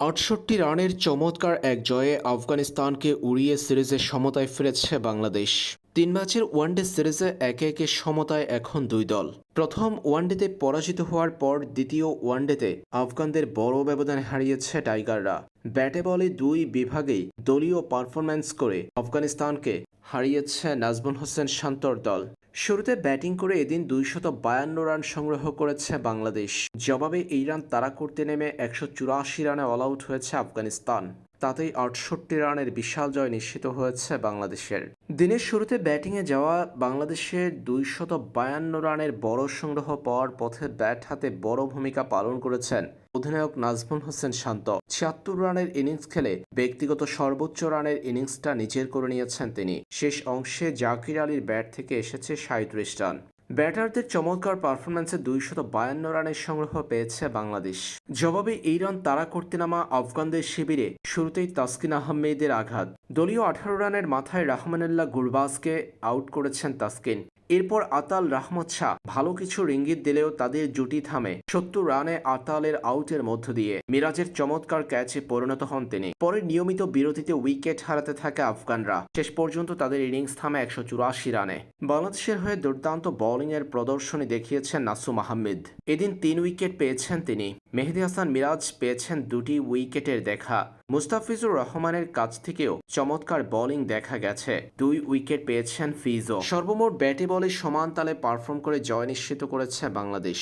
৬৮ রানের চমৎকার এক জয়ে আফগানিস্তানকে উড়িয়ে সিরিজে সমতায় ফিরেছে বাংলাদেশ। ৩ ম্যাচের ওয়ানডে সিরিজে একে একে সমতায় এখন দুই দল। প্রথম ওয়ানডেতে পরাজিত হওয়ার পর দ্বিতীয় ওয়ানডেতে আফগানদের বড় ব্যবধানে হারিয়েছে টাইগাররা। ব্যাটে বলে দুই বিভাগেই দলীয় পারফরম্যান্স করে আফগানিস্তানকে হারিয়েছে নাজমুল হোসেন শান্তর দল। শুরুতে ব্যাটিং করে এদিন ২৫২ রান সংগ্রহ করেছে বাংলাদেশ। জবাবে এই রান তাড়া করতে নেমে ১৮৪ রানে অল আউট হয়েছে আফগানিস্তান। তাতেই ৬৮ রানের বিশাল জয় নিশ্চিত হয়েছে বাংলাদেশের। দিনের শুরুতে ব্যাটিংয়ে যাওয়া বাংলাদেশের ২৫২ রানের বড় সংগ্রহ পাওয়ার পথে ব্যাট হাতে বড় ভূমিকা পালন করেছেন অধিনায়ক নাজমুল হোসেন শান্ত। ৭৬ রানের ইনিংস খেলে ব্যক্তিগত সর্বোচ্চ রানের ইনিংসটা নিজের করে নিয়েছেন তিনি। শেষ অংশে জাকির আলীর ব্যাট থেকে এসেছে ৩৭ রান। ব্যাটারদের চমৎকার পারফরম্যান্সে ২৫২ রানের সংগ্রহ পেয়েছে বাংলাদেশ। জবাবে এই রান তাড়া করতে নামা আফগানদের শিবিরে শুরুতেই তাসকিন আহমেদের আঘাত। দলীয় ১৮ রানের মাথায় রহমানুল্লাহ গুরবাজকে আউট করেছেন তাসকিন। এরপর আতাল রহমত শাহ ভালো কিছু ইঙ্গিত দিলেও তাদের জুটি থামে ৭০ রানে আতালের আউটের মধ্য দিয়ে। মিরাজের চমৎকার ক্যাচে পরিণত হন তিনি। পরে নিয়মিত বিরতিতে উইকেট হারাতে থাকে আফগানরা। শেষ পর্যন্ত তাদের ইনিংস থামে ১৮৪ রানে। বাংলাদেশের হয়ে দুর্দান্ত বোলিংয়ের প্রদর্শনী দেখিয়েছেন নাসুম আহমেদ। এদিন ৩ উইকেট পেয়েছেন তিনি। মেহেদী হাসান মিরাজ পেয়েছেন ২টি উইকেটের দেখা। মুস্তাফিজুর রহমানের কাছ থেকেও চমৎকার বোলিং দেখা গেছে। ২ উইকেট পেয়েছেন ফিজো। সর্বমোট ব্যাটে বলে সমান তালে পারফর্ম করে জয় নিশ্চিত করেছে বাংলাদেশ।